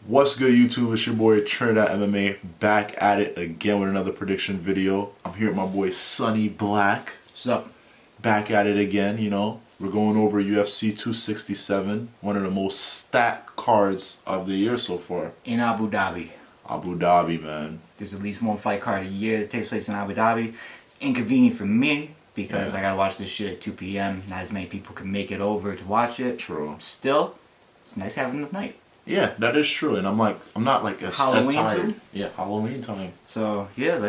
What's good, YouTube? It's your boy Trinidad MMA back at it again with another prediction video. I'm here with my boy Sonny Black. What's up? Back at it again, you know. We're going over UFC 267, one of the most stacked cards of the year so far. In Abu Dhabi. Abu Dhabi, man. There's at least one fight card a year that takes place in Abu Dhabi. It's inconvenient for me because I gotta watch this shit at 2 p.m. Not as many people can make it over to watch it. True. Still, it's nice having the night. Yeah, that is true, and I'm not like as tired. Too? Yeah, Halloween time. So yeah,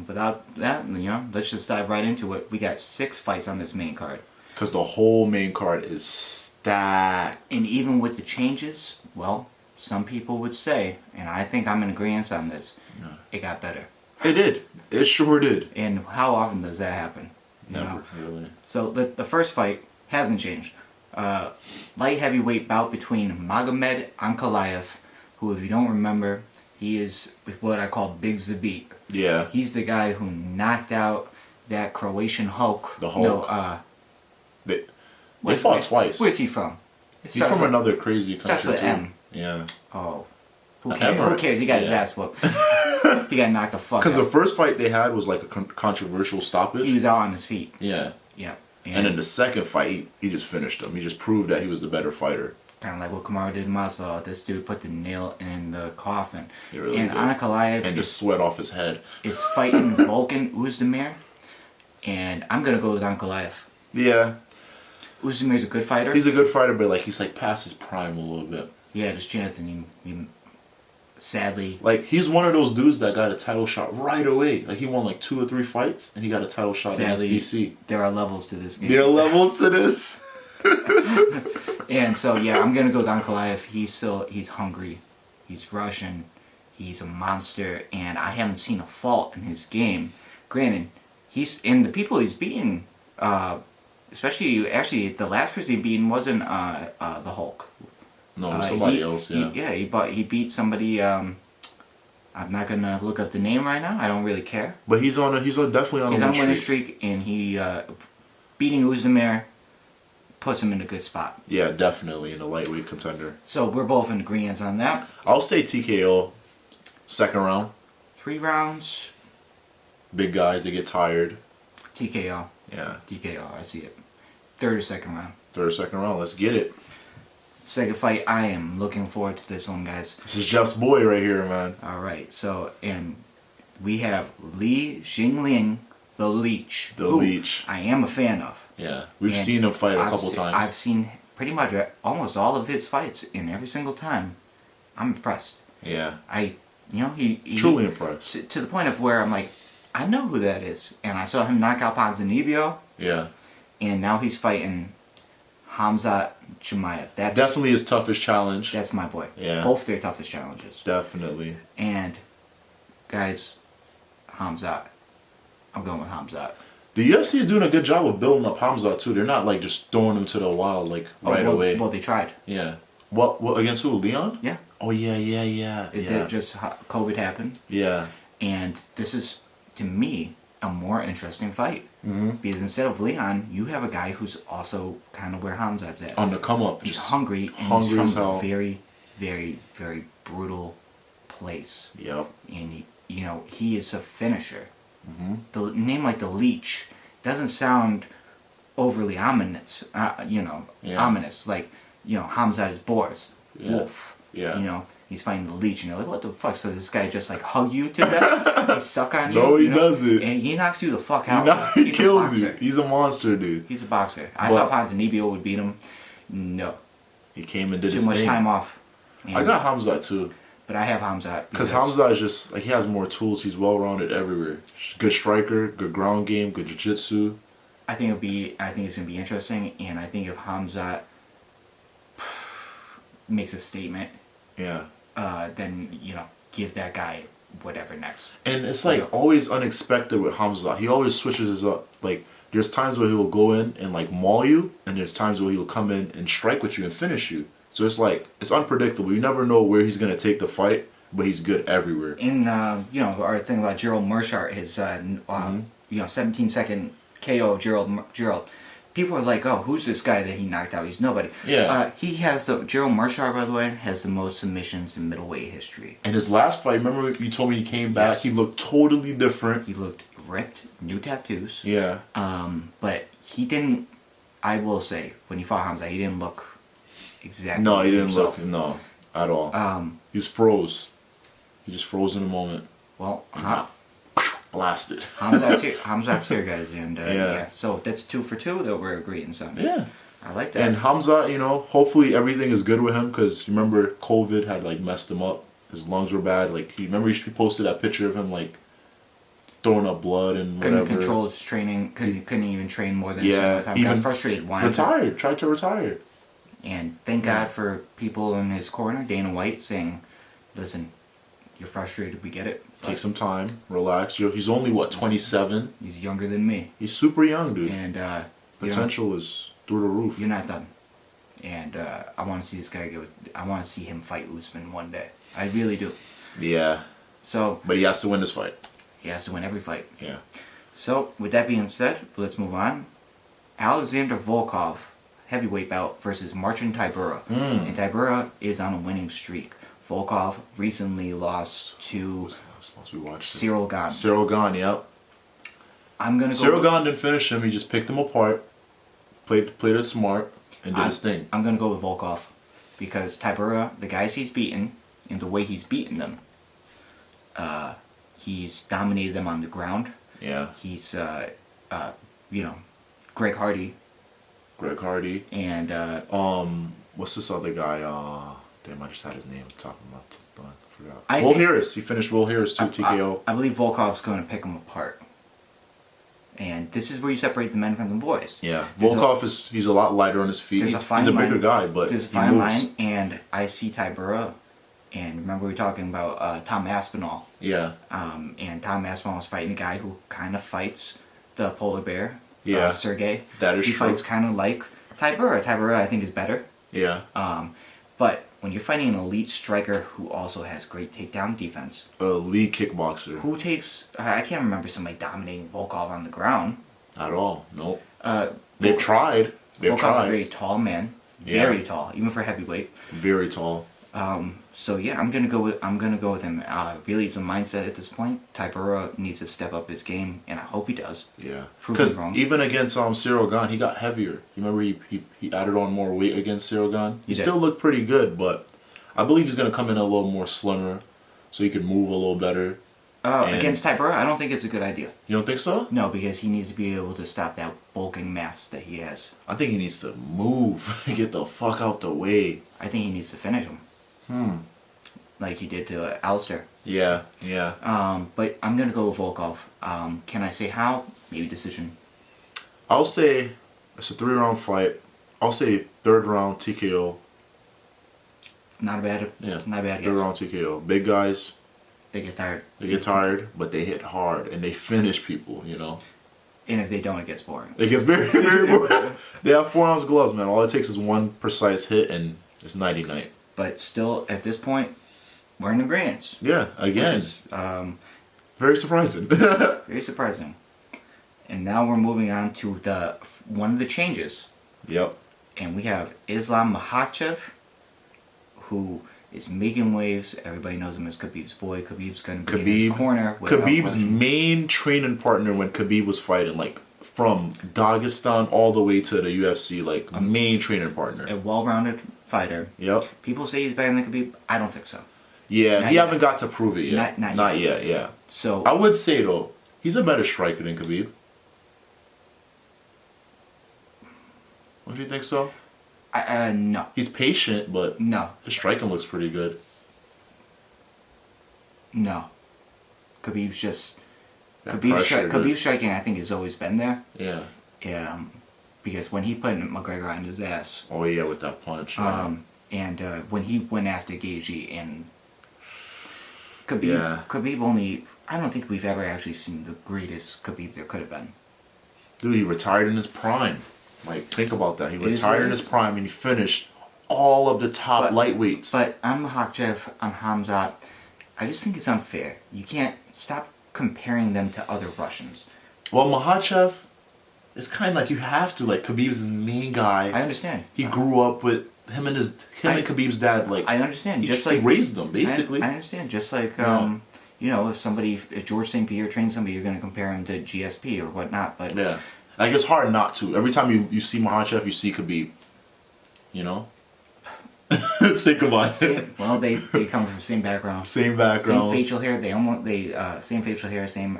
without that, let's just dive right into it. We got 6 fights on this main card. Because the whole main card is stacked. And even with the changes, well, some people would say, and I think I'm in agreement on this, it got better. It did. It sure did. And how often does that happen? Never, really. So the first fight hasn't changed. Light heavyweight bout between Magomed Ankalaev, who, if you don't remember, he is what I call Big Zabit. Yeah. He's the guy who knocked out that Croatian Hulk. The Hulk. No, they fought twice. Where's he from? He's from another crazy country too. M. Yeah. Oh. Who cares? He got his ass whooped. He got knocked the fuck out. Because the first fight they had was like a controversial stoppage. He was out on his feet. Yeah. Yeah. And in the second fight, he just finished him. He just proved that he was the better fighter. Kind of like what Kamaru did in Masvidal. This dude put the nail in the coffin. He really and did. Ankalaev And just sweat off his head. is fighting Volkan Oezdemir. And I'm going to go with Ankalaev. Yeah. Oezdemir's a good fighter. He's a good fighter, but like he's like past his prime a little bit. He had his chance and he sadly... Like, he's one of those dudes that got a title shot right away. Like, he won like 2 or 3 fights, and he got a title shot against DC. There are levels to this game. There are levels to this. And so, yeah, I'm going to go with Ankalaev. He's hungry. He's Russian. He's a monster. And I haven't seen a fault in his game. Granted, and the people he's beaten, actually, the last person he beaten wasn't the Hulk. No, somebody else, yeah. He beat somebody, I'm not going to look up the name right now. I don't really care. But he's definitely on a winning streak. And he, beating Oezdemir puts him in a good spot. Yeah, definitely in a lightweight contender. So we're both in agreement on that. I'll say TKO, second round. 3 rounds. Big guys, they get tired. TKO. Yeah. TKO, I see it. Third or second round. Third or second round, let's get it. Second fight, I am looking forward to this one, guys. This is Jeff's boy right here, man. Alright, so, and we have Li Jingliang, the Leech. The Leech. I am a fan of. Yeah, we've seen him fight a couple times. I've seen pretty much almost all of his fights, and every single time, I'm impressed. Yeah. He truly impressed. To the point of where I'm like, I know who that is. And I saw him knock out Ponzinibbio. Yeah. And now he's fighting Khamzat Chimaev. That's definitely his toughest challenge. That's my boy. Yeah. Both their toughest challenges. Definitely. And, guys, Khamzat. I'm going with Khamzat. The UFC is doing a good job of building up Khamzat too. They're not like just throwing him to the wild like right away. Well, they tried. Yeah. What against who? Leon? Yeah. Oh yeah. It did just COVID happened. Yeah. And this is, to me, a more interesting fight. Mm-hmm. Because instead of Leon, you have a guy who's also kind of where Khamzat's at. On the come up. He's hungry. And he's from a very, very, very brutal place. Yep. And, he is a finisher. Mm-hmm. The name like the Leech doesn't sound overly ominous. Ominous. Like, Khamzat is Boris. Yeah. Wolf. Yeah. He's fighting the Leech, and you're like, what the fuck? So this guy just like hug you to death? He suck on you? No, he doesn't. And he knocks you the fuck out. He kills you. He's a monster, dude. He's a boxer. I thought Ponzinibbio would beat him. No. He came and did his thing. Too much time off. I got Khamzat too. But I have Khamzat. Because Khamzat is just, like, he has more tools. He's well-rounded everywhere. Good striker, good ground game, good jiu-jitsu. I think it's going to be interesting, and I think if Khamzat makes a statement, then, give that guy whatever next. And it's like always unexpected with Khamzat. He always switches his up. Like, there's times where he'll go in and like maul you, and there's times where he'll come in and strike with you and finish you. So it's like, it's unpredictable. You never know where he's going to take the fight, but he's good everywhere. In, our thing about Gerald Meerschaert, his, 17-second KO of Gerald. people are like, oh, who's this guy that he knocked out? He's nobody. Yeah. He has Gerald Marshall, by the way, has the most submissions in middleweight history. And his last fight, remember you told me he came back? Yes. He looked totally different. He looked ripped, new tattoos. Yeah. But he didn't, I will say, when he fought Hamza, he didn't look exactly No, like he didn't himself. look, no, at all. He just froze. He just froze in a moment. Well, Blasted. Hamza's here, guys, and Yeah. so that's 2 for 2 that we're agreeing on. Yeah. I like that. And Hamza, you know, hopefully everything is good with him because remember COVID had like messed him up. His lungs were bad. Like he posted that picture of him like throwing up blood and whatever. Couldn't control his training. Couldn't even train more than a Yeah, certain time. even Got frustrated. Retired. Tried to retire. And thank God for people in his corner, Dana White, saying, "Listen, you're frustrated. We get it. Take some time, relax. He's only what 27. He's younger than me, He's super young, dude. and Potential is through the roof. you're not done. And I want to see this guy go. I want to see him fight Usman one day. I really do. Yeah, So but he has to win this fight. he has to win every fight. Yeah. So with that being said, let's move on. Alexander Volkov, heavyweight bout versus Marcin Tybura. And Tybura is on a winning streak. Volkov recently lost to We watched Cyril Gane. Cyril Gane, yep. I'm gonna go. Cyril Gane didn't finish him. He just picked him apart, played it smart, and did his thing. I'm gonna go with Volkov because Tybura, the guys he's beaten, and the way he's beaten them, he's dominated them on the ground. Yeah. He's, Greg Hardy, Greg Hardy. and What's this other guy? Damn, I just had his name talking about. I forgot. I Will think- Harris. He finished Will Harris too. TKO. I believe Volkov's going to pick him apart. And this is where you separate the men from the boys. Yeah. There's Volkov he's a lot lighter on his feet. There's a fine He's a bigger line. guy, but There's a he fine moves. line, and I see Tybura. And remember we were talking about Tom Aspinall. Yeah. And Tom Aspinall is fighting a guy who kind of fights the polar bear. Yeah. Sergey. That is he true. fights kind of like Tybura. Tybura, I think, is better. Yeah. But when you're fighting an elite striker who also has great takedown defense, Elite kickboxer. who takes... I can't remember somebody dominating Volkov on the ground. At all. Nope. Uh, They've tried. They've Volkov's tried. a very tall man. Yeah. Very tall, even for heavyweight. Very tall. So yeah, I'm gonna go with him. Really, it's a mindset at this point. Tybura needs to step up his game, and I hope he does. Yeah. Prove me Because wrong. even against Cyril Gane, he got heavier. You remember he added on more weight against Cyril Gane? He did. still looked pretty good, but I believe he's going to come in a little more slimmer so he can move a little better. And- Against Tybura, I don't think it's a good idea. You don't think so? No, because he needs to be able to stop that bulking mass that he has. I think he needs to move. Get the fuck out the way. I think he needs to finish him. Like he did to Alistair. Yeah, yeah. But I'm gonna go with Volkov. Can I say how? Maybe decision. I'll say it's a 3-round fight. I'll say 3rd round TKO. Not a bad. Yeah. Not a bad. 3rd Guess. round TKO. Big guys, They get tired, they get tired, but they hit hard and they finish people, you know. and if they don't, it gets boring. It gets very, very boring. They have 4-ounce gloves, man. All it takes is one precise hit and it's nighty-night. But still, at this point, we're in agreement. Yeah, again. Which is, Very surprising. very surprising. And now we're moving on to one of the changes. Yep. And we have Islam Makhachev, who is making waves. Everybody knows him as Khabib's boy. Khabib's going to be in his corner. without Khabib's question. main training partner when Khabib was fighting, like from Dagestan all the way to the UFC, like a main training partner. A well-rounded fighter. Yep. People say he's better than Khabib. I don't think so. Yeah, Not he yet. haven't got to prove it yet. Not yet. Yeah. So I would say though, he's a better striker than Khabib. Don't you think so? no. He's patient, but No. his striking looks pretty good. No. Khabib's just... That pressure, dude. Khabib's striking, I think, has always been there. Yeah. Because when he put McGregor on his ass, Oh yeah, with that punch. Yeah. and when he went after Gaethje and Khabib, Yeah. Khabib only... I don't think we've ever actually seen the greatest Khabib there could have been. Dude, he retired in his prime. Like, think about that. He It is retired what in it his is. prime and he finished all of the top lightweights. But on Makhachev, on Hamzat, I just think it's unfair. You can't stop comparing them to other Russians. Well, Makhachev, it's kind of like you have to. Like Khabib's his main guy. I understand. He grew up with him and Khabib's dad. Like I understand. He raised them basically. I understand. Just like you know, if George St. Pierre trains somebody, you're going to compare him to GSP or whatnot. But yeah, like it's hard not to. Every time you see Makhachev, you see Khabib. You know. Think about it. Well, they come from the same background. Same background. Same facial hair. Same facial hair. Same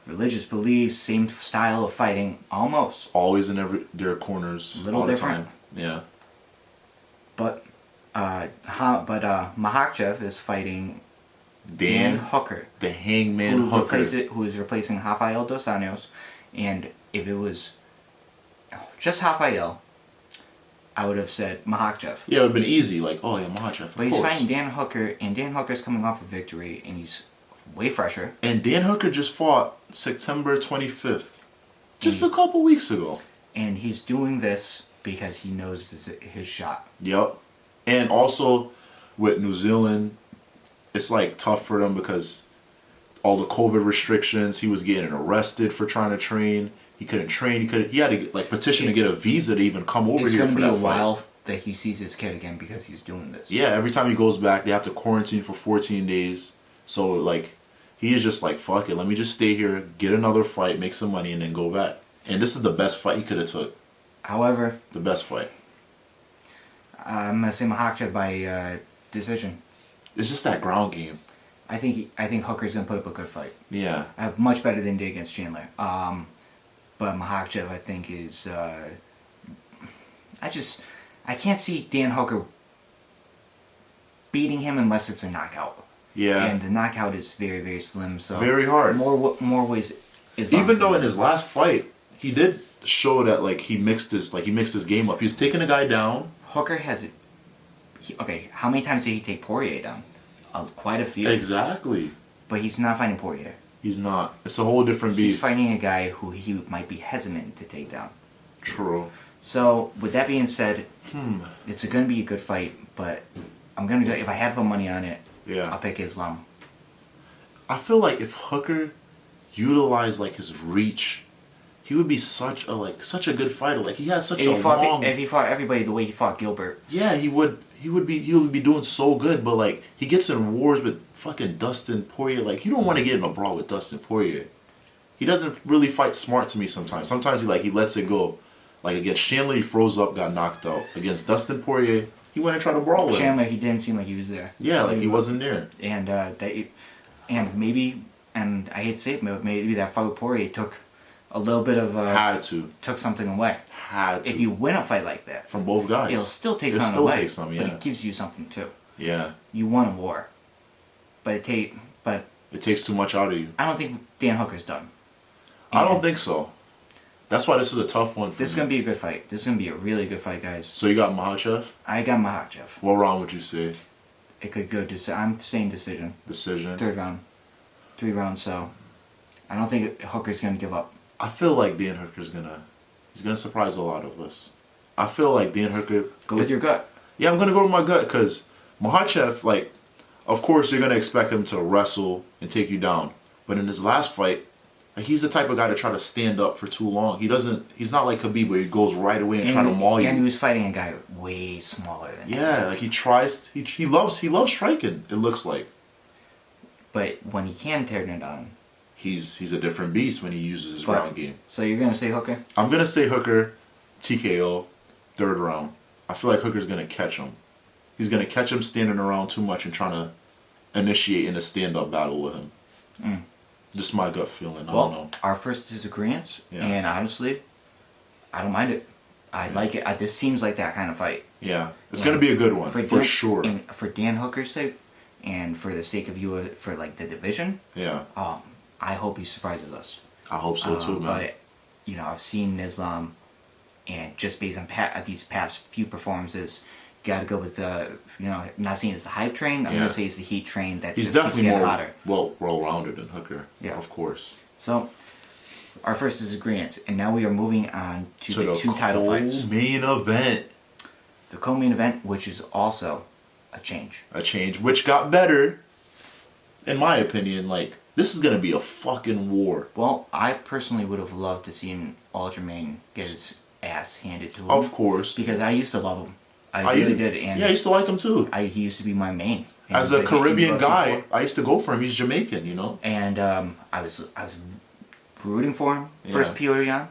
religious beliefs. Same style of fighting. Almost. Always in their corners. A little all different. The time. Yeah. But Makhachev is fighting Dan Hooker, the Hangman Hooker, who is replacing Rafael dos Anjos. And if it was just Rafael, I would have said Makhachev. Yeah, it would have been easy. Like, oh yeah, Makhachev. But he's fighting Dan Hooker, and Dan Hooker's coming off a victory, and he's way fresher. And Dan Hooker just fought September 25th, just a couple weeks ago. And he's doing this because he knows this is his shot. Yep. And also with New Zealand, it's like tough for them because all the COVID restrictions. He was getting arrested for trying to train. He couldn't train. He had to like petition to get a visa to even come over here. It's going to be a while that he sees his kid again because he's doing this. Yeah, every time he goes back, they have to quarantine for 14 days. So like, he is just like, fuck it. Let me just stay here, get another fight, make some money, and then go back. And this is the best fight he could have took. However, the best fight. I'm gonna say Makhachev by decision. It's just that ground game. I think Hooker's gonna put up a good fight. Yeah. Much better than he did against Chandler. But Makhachev, I think, is. I can't see Dan Hooker beating him unless it's a knockout. Yeah. And the knockout is very, very slim. So very hard. More ways. Even though in his last fight he did show that like he mixed his game up. He's taking a guy down. Hooker has it. Okay, how many times did he take Poirier down? Quite a few. Exactly. But he's not fighting Poirier. He's not. It's a whole different beast. He's fighting a guy who he might be hesitant to take down. True. So, with that being said, it's going to be a good fight, but I'm going to go, if I had to put money on it, I'll pick Islam. I feel like if Hooker utilized like his reach, he would be such a good fighter. Like he has such if he fought everybody the way he fought Gilbert. Yeah, he would be doing so good, but like he gets in wars with fucking Dustin Poirier. Like you don't want to get in a brawl with Dustin Poirier. He doesn't really fight smart to me sometimes. Sometimes he lets it go. Like against Chandler, he froze up, got knocked out. Against Dustin Poirier, he went and tried to brawl with Chandler, him. he didn't seem like he was there. Yeah, like he wasn't there. And maybe, and I hate to say it, but maybe that fight with Poirier took a little bit of took something away. If you win a fight like that from both guys, it'll still take something away. But it gives you something too. Yeah. You won a war, but it takes too much out of you. I don't think Dan Hooker's done. I don't think so. That's why this is a tough one for This is going to be a good fight. This is going to be a really good fight, guys. So you got Makhachev? I got Makhachev. What round would you say? It could go I'm saying decision. Decision? Third round. 3 rounds, so I don't think Hooker's going to give up. I feel like Dan Hooker's he's gonna surprise a lot of us. I feel like Dan Hooker... Go with your gut. Yeah, I'm going to go with my gut because Makhachev, like, of course you're going to expect him to wrestle and take you down. But in his last fight, he's the type of guy to try to stand up for too long. He's not like Khabib where he goes right away and try to maul you. And he was fighting a guy way smaller than him. Yeah, like he loves striking, it looks like. But when he can tear it down, he's a different beast when he uses his ground game. So you're gonna say Hooker? I'm gonna say Hooker, TKO, 3rd round. I feel like Hooker's gonna catch him. He's gonna catch him standing around too much and trying to initiate in a stand-up battle with him. Just my gut feeling. I don't know. Our first disagreements, and honestly, I don't mind it. I like it. This seems like that kind of fight. Yeah, it's gonna be a good one for sure. And for Dan Hooker's sake, and for the sake of you, for like the division. Yeah. I hope he surprises us. I hope so too, man. But I've seen Islam, and just based on these past few performances, got to go with the I'm not saying it's the hype train. I'm gonna say it's the heat train that he's just definitely keeps more hotter. well-rounded than Hooker. Yeah, of course. So our first disagreement, and now we are moving on to the 2 title fights. Main event. The co-main event, which is also a change. A change, which got better, in my opinion. Like This is gonna be a fucking war. Well, I personally would have loved to see Aljamain get his ass handed to him. Of course. Because I used to love him. I really did. And yeah, I used to like him too. He used to be my main. As a Caribbean guy, I used to go for him. He's Jamaican, you know. And I was rooting for him versus Petr Yan.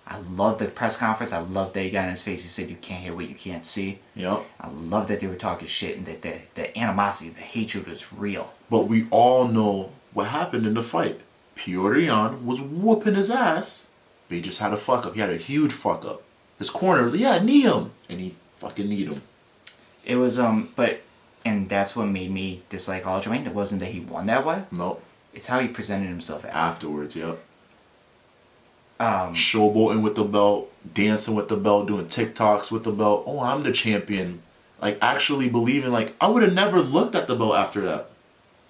I loved the press conference. I loved that he got in his face. He said, "You can't hear what you can't see." Yep. I love that they were talking shit and that the animosity, the hatred was real. But we all know what happened in the fight. Petr Yan was whooping his ass, but he just had a fuck up. He had a huge fuck up. His corner, knee him, and he fucking kneed him. It was and that's what made me dislike Aljamain. It wasn't that he won that way. Nope. It's how he presented himself afterwards. Yep. Showboating with the belt, dancing with the belt, doing TikToks with the belt. Oh, I'm the champion. Like actually believing. Like I would have never looked at the belt after that.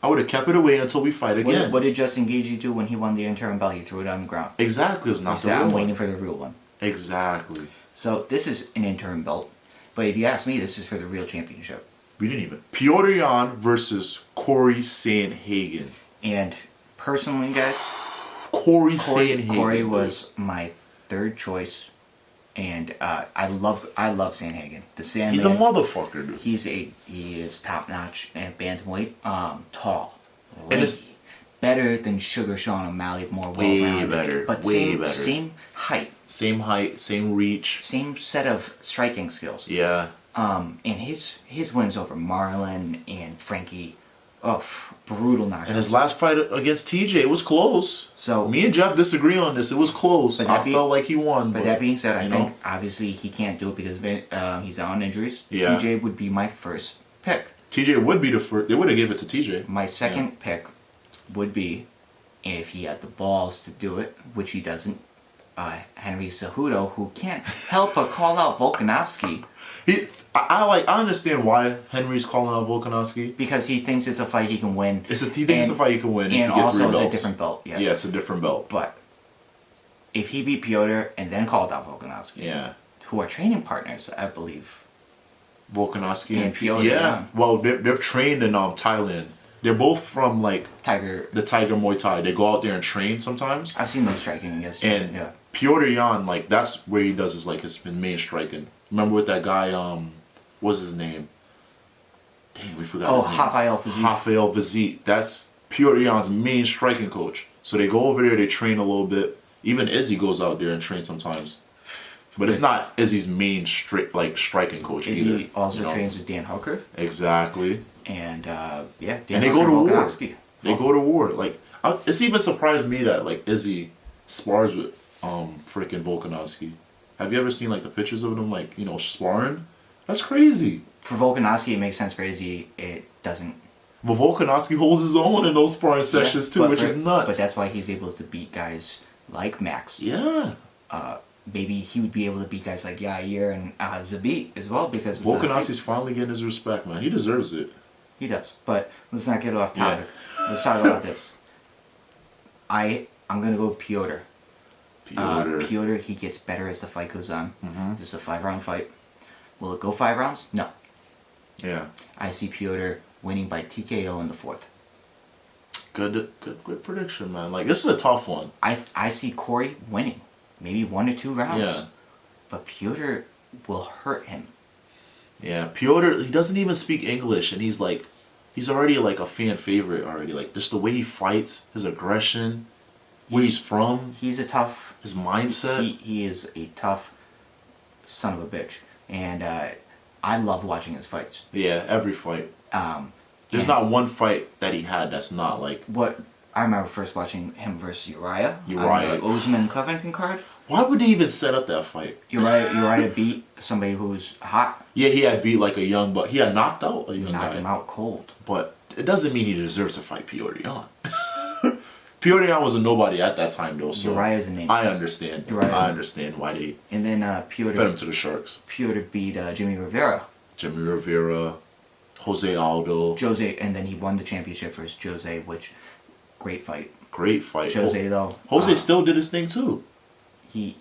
I would have kept it away until we fight again. What did Justin Gaethje do when he won the interim belt? He threw it on the ground. Exactly. It's not the real I'm one. waiting for the real one. Exactly. So this is an interim belt, but if you ask me, this is for the real championship. We didn't even. Petr Yan versus Cory Sandhagen. And personally, guys, Cory Sandhagen. Cory was my third choice, and I love Sandhagen. The Sandman. He's a motherfucker, dude. He is top notch and bantamweight. Tall, and lanky, it's better than Sugar Sean O'Malley, more way well-rounded. better, but way better. Same height, same reach, same set of striking skills. Yeah. And his wins over Marlon and Frankie, brutal knockouts. And his last fight against TJ, it was close. So me and Jeff disagree on this. It was close. I felt like he won. But that being said, I think obviously he can't do it because he's on injuries. Yeah. TJ would be my first pick. TJ would be the first. They would have gave it to TJ. My second pick would be, if he had the balls to do it, which he doesn't, Henry Cejudo, who can't help but call out Volkanovski. I understand why Henry's calling out Volkanovski. Because he thinks it's a fight he can win. He thinks it's a fight he can win. And also it's a different belt. Yeah. Yeah, it's a different belt. But if he beat Piotr and then called out Volkanovski, who are training partners, I believe. Volkanovski and Piotr. Yeah. Well, they've trained in Thailand. They're both from the Tiger Muay Thai. They go out there and train sometimes. I've seen them striking against and Petr Yan, that's where he does his main striking. Remember with that guy, what's his name? Dang, we forgot his name. Rafael Fiziev. Rafael Fiziev. That's Petr Yan's main striking coach. So they go over there, they train a little bit. Even Izzy goes out there and trains sometimes. But it's not Izzy's main striking coach either. He also trains with Dan Hooker. Exactly. And Dan and they go to war. They go to war. It's even surprised me that Izzy spars with freaking Volkanovski. Have you ever seen the pictures of them sparring? That's crazy. For Volkanovski, it makes sense. For Izzy, it doesn't. But Volkanovski holds his own in those sparring sessions too, which is nuts. But that's why he's able to beat guys like Max. Yeah. Maybe he would be able to beat guys like Yair and Zabit as well because Volkanovski's finally getting his respect, man. He deserves it. He does. But let's not get off topic. Yeah. Let's talk about this. I'm gonna go Petr. Petr, he gets better as the fight goes on. Mm-hmm. This is a 5-round fight. Will it go 5 rounds? No. Yeah. I see Petr winning by TKO in the 4th. Good prediction, man. This is a tough one. I see Cory winning, maybe 1 or 2 rounds. Yeah. But Petr will hurt him. Yeah, Petr, he doesn't even speak English, and he's already a fan favorite already. Just the way he fights, his aggression, where he's from. He's a tough. His mindset. He is a tough son of a bitch, and I love watching his fights. Yeah, every fight. There's not one fight that he had that's not what I remember first watching him versus Uriah. Uriah. Usman Covington card. Why would they even set up that fight? Uriah beat somebody who's hot. Yeah, he had beat a young buck. He had knocked out a young guy. Knocked him out cold. But it doesn't mean he deserves to fight Petr Yan. Petr Yan was a nobody at that time, though. So Uriah's a name. I understand. I understand why they and then Petr fed him to the Sharks. Petr beat Jimmy Rivera. Jose Aldo. Jose, and then he won the championship versus Jose, which great fight. Great fight. Jose though. Jose still did his thing too. He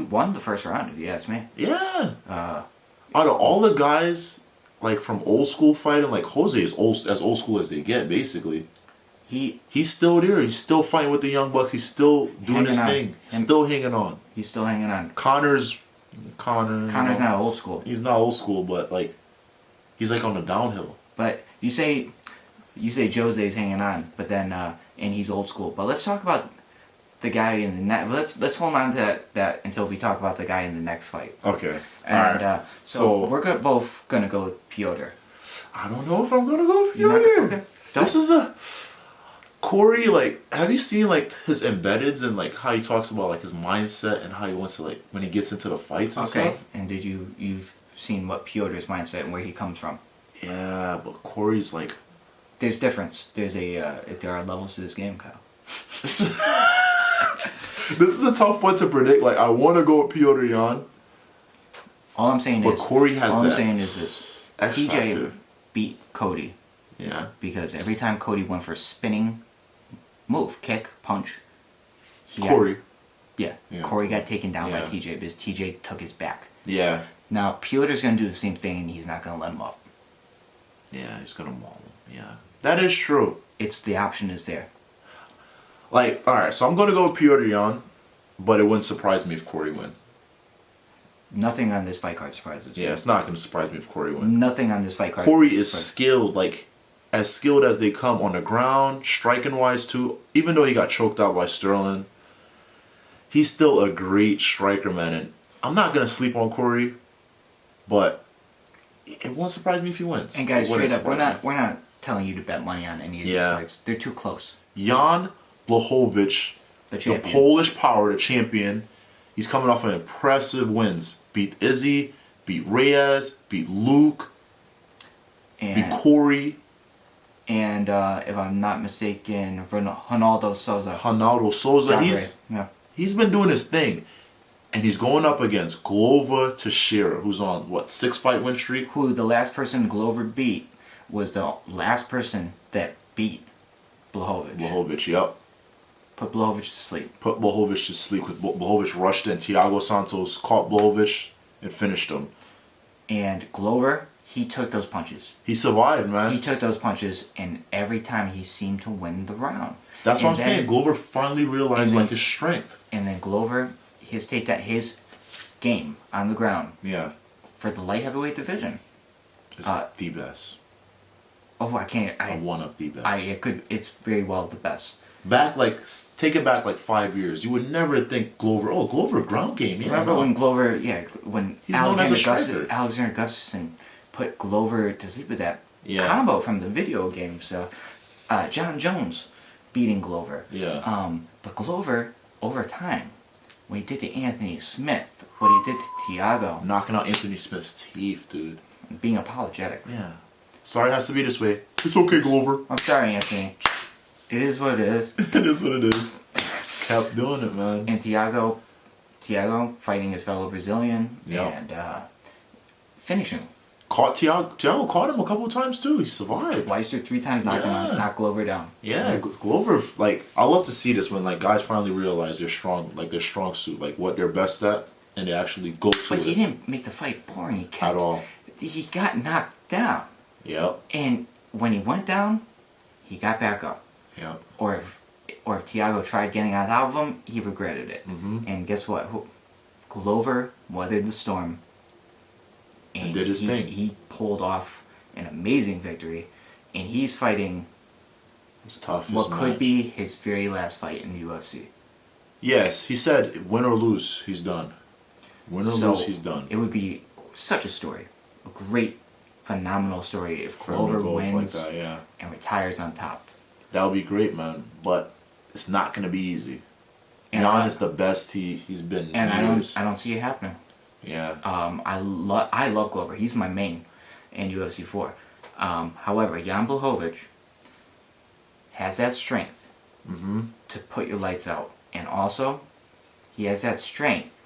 won the first round, if you ask me. Yeah. Out of all the guys from old school fighting, Jose is as old school as they get, basically. He's still there. He's still fighting with the Young Bucks. He's still doing his thing. Still hanging on. He's still hanging on. Connor's not old school. He's not old school, but like he's like on the downhill. But you say Jose's hanging on, but then and he's old school. But let's talk about the guy in the next. Let's hold on to that until we talk about the guy in the next fight. Okay. And all right. so we're both gonna go with Petr. I don't know if I'm gonna go with Petr. Okay. This is a Cory. Like, have you seen like his embeddeds and like how he talks about like his mindset and how he wants to like when he gets into the fights and stuff? And you've seen what Petr's mindset and where he comes from? Yeah, but Cory's like. There's difference. There are levels to this game, Kyle. This is a tough one to predict. Like, I want to go with Petr Yan. All I'm saying but Cory has all that I'm saying is this: TJ beat Cody. Yeah. Because every time Cody went for a spinning move, kick, punch, Cory. Cory got taken down by TJ because TJ took his back. Yeah. Now Petr's gonna do the same thing, and he's not gonna let him up. Yeah, he's gonna maul him. Yeah, that is true. It's the option is there. Like, all right, so I'm gonna go with Petr Yan, but it wouldn't surprise me if Cory win. Nothing on this fight card surprises me. Yeah, it's not gonna surprise me if Cory win. Nothing on this fight card. Cory is skilled, like as skilled as they come on the ground, striking wise too. Even though he got choked out by Sterling, he's still a great striker, man. And I'm not gonna sleep on Cory, but it won't surprise me if he wins. And guys, straight up, we're not telling you to bet money on any of these fights. They're too close. Jan Blachowicz, the Polish power, the champion. He's coming off of impressive wins. Beat Izzy, beat Reyes, beat Luke, beat Cory. And if I'm not mistaken, Ronaldo Souza. He's been doing his thing. And he's going up against Glover Teixeira, who's on, 6-fight win streak? Who the last person Glover beat was the last person that beat Blachowicz. Blachowicz, yep. Put Blachowicz to sleep. Put Blachowicz to sleep. Blachowicz rushed in. Thiago Santos caught Blachowicz and finished him. And Glover, he took those punches. He survived, man. He took those punches, and every time he seemed to win the round. That's what I'm saying. Glover finally realized his strength. And then Glover, his game on the ground. Yeah. For the light heavyweight division. It's the best. Oh, I can't. One of the best. It's very well the best. Take it back 5 years. You would never think Glover ground game. Yeah, remember when Glover, when Alexander Gustafsson put Glover to sleep with that combo from the video game. So, John Jones beating Glover. Yeah. But Glover, over time, when he did to Anthony Smith, what he did to Thiago. Knocking out Anthony Smith's teeth, dude. Being apologetic. Yeah. Sorry it has to be this way. It's okay, Glover. I'm sorry, Anthony. It is what it is. It is what it is. Kept doing it, man. And Thiago fighting his fellow Brazilian and finishing. Thiago caught him a couple of times too. He survived. Weister 3 times knocked Glover down. Yeah, Glover. I love to see this when guys finally realize their strong suit, what they're best at, and they actually go to it. But he didn't make the fight boring. At all. He got knocked down. Yep. And when he went down, he got back up. Yep. Or if Thiago tried getting on top of him, he regretted it. Mm-hmm. And guess what? Glover weathered the storm. And did his thing. He pulled off an amazing victory. And he's fighting what could be his very last fight in the UFC. Yes, he said win or lose, he's done. Win or lose, he's done. It would be such a story. A great, phenomenal story if Glover wins and retires on top. That would be great, man. But it's not going to be easy. Jan is the best he's been in years. I don't see it happening. Yeah. I love Glover. He's my main in UFC 4. However, Jan Blachowicz has that strength to put your lights out. And also, he has that strength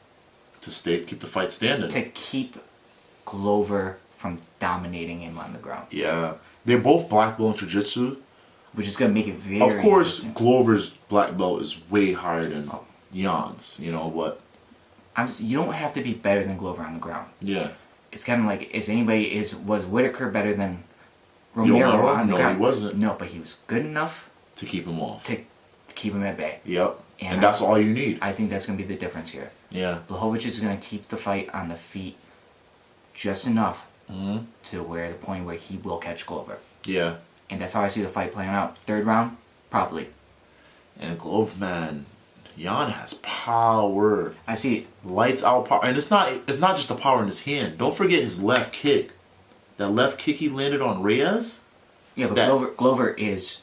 to keep the fight standing. To keep Glover from dominating him on the ground. Yeah. They're both black belt in jiu-jitsu. Which is going to make it very Of course, Glover's black belt is way higher than Jan's, but... you don't have to be better than Glover on the ground. Yeah. It's kind of like, was Whitaker better than Romero on the ground? No, he wasn't. No, but he was good enough to keep him off. to keep him at bay. Yep. And And that's all you need. I think that's going to be the difference here. Yeah. Blachowicz is going to keep the fight on the feet just enough to where the point where he will catch Glover. Yeah. And that's how I see the fight playing out. Third round, probably. And Glover, man, Jan has power. I see it. Lights out power. And it's not just the power in his hand. Don't forget his left kick. That left kick he landed on Reyes. Yeah, but Glover is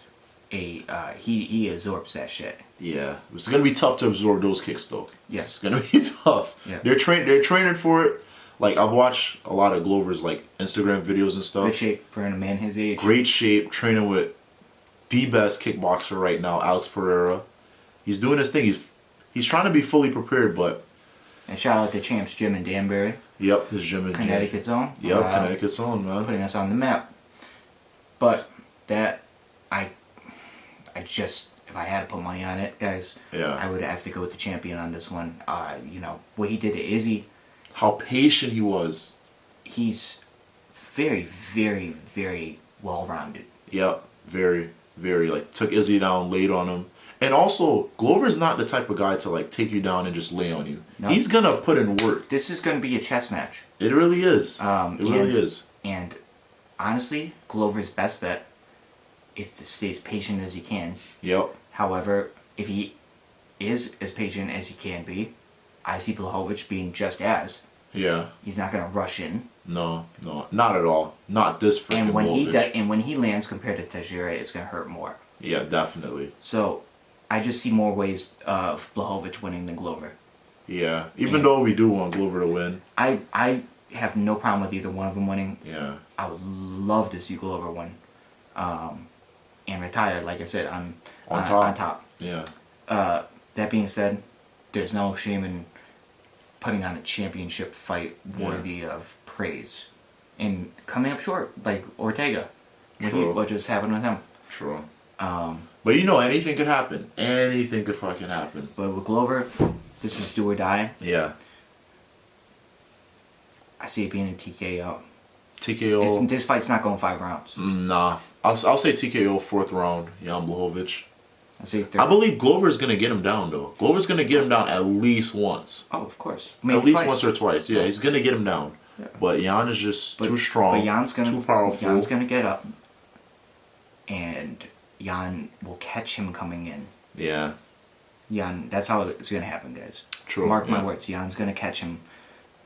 he absorbs that shit. Yeah. It's gonna be tough to absorb those kicks though. Yes. It's gonna be tough. Yeah. They're training for it. Like I've watched a lot of Glover's like Instagram videos and stuff. Good shape for a man his age. Great shape, training with the best kickboxer right now, Alex Pereira. He's doing his thing. He's trying to be fully prepared, but And shout out to Champs Gym in Danbury, yep, his gym in Connecticut's own. Yep, Connecticut's own, man. Putting us on the map. But that I just, if I had to put money on it, guys, Yeah. I would have to go with the champion on this one. You know what he did to Izzy. How patient he was. He's very, very, very well-rounded. Yep, very, very like took Izzy down, laid on him. And also, Glover's not the type of guy to like take you down and just lay on you. No. He's gonna put in work. This is going to be a chess match. It really is. It really is. And honestly, Glover's best bet is to stay as patient as he can. Yep. However, if he is as patient as he can be, I see Blachowicz being just as. Yeah. He's not going to rush in. No, not at all. Not this freaking And when Blachowicz. when he lands compared to Teixeira, it's going to hurt more. Yeah, definitely. So, I just see more ways of Blachowicz winning than Glover. Yeah. Even though we do want Glover to win. I have no problem with either one of them winning. Yeah. I would love to see Glover win. And retire, like I said, on top. Yeah. That being said, there's no shame in putting on a championship fight worthy of praise. And coming up short, like Ortega. What just happened with him. True. But you know, anything could happen. Anything could fucking happen. But with Glover, this is do or die. Yeah. I see it being a TKO. TKO. This fight's not going 5 rounds. Nah. I'll say TKO 4th round, Jan Blachowicz. I say third. I believe Glover's going to get him down, though. Glover's going to get him down at least once. Oh, of course. At least once or twice. Yeah, he's going to get him down. Yeah. But Jan is just too strong, But Jan's too powerful. Jan's gonna get up, and Jan will catch him coming in. Yeah. Jan, that's how it's gonna happen, guys. True. Mark my words. Jan's gonna catch him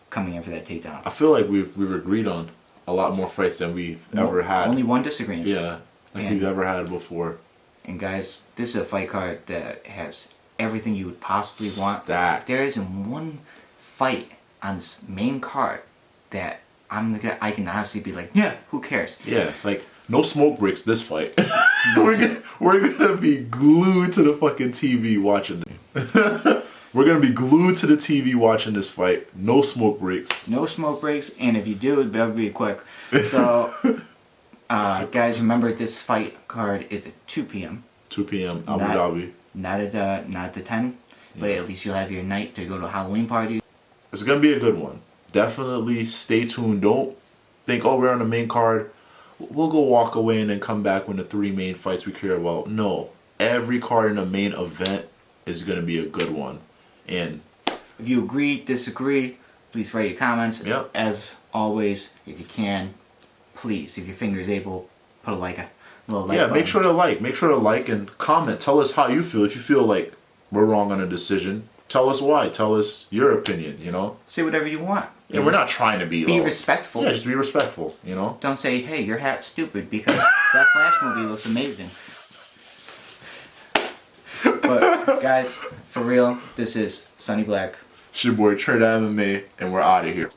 coming in for that takedown. I feel like we've agreed on a lot more fights than we've ever had. Only one disagreement. Yeah, we've ever had before. And guys, this is a fight card that has everything you would possibly want. Stacked. There isn't one fight on this main card that I can honestly be like, yeah, who cares? Yeah, like no smoke breaks this fight. we're gonna be glued to the fucking TV watching it. We're gonna be glued to the TV watching this fight. No smoke breaks. No smoke breaks, and if you do, it better be quick. So, guys, remember this fight card is at 2 p.m. 2 p.m. Abu Dhabi. Not at the 10, but at least you'll have your night to go to a Halloween party. It's gonna be a good one. Definitely stay tuned. Don't think, oh, we're on the main card. We'll go walk away and then come back when the 3 main fights we care about. No, every card in the main event is gonna be a good one. And if you agree, disagree, please write your comments. Yep. As always, if you can, please, if your finger is able, put a little like. Yeah, button. make sure to like and comment. Tell us how you feel. If you feel like we're wrong on a decision, tell us why. Tell us your opinion. You know. Say whatever you want. And we're not trying to be respectful. Yeah, just be respectful. You know. Don't say, "Hey, your hat's stupid," because that Flash movie looks amazing. But guys, for real, this is Sonny Black. It's your boy Trent MMA, and we're out of here.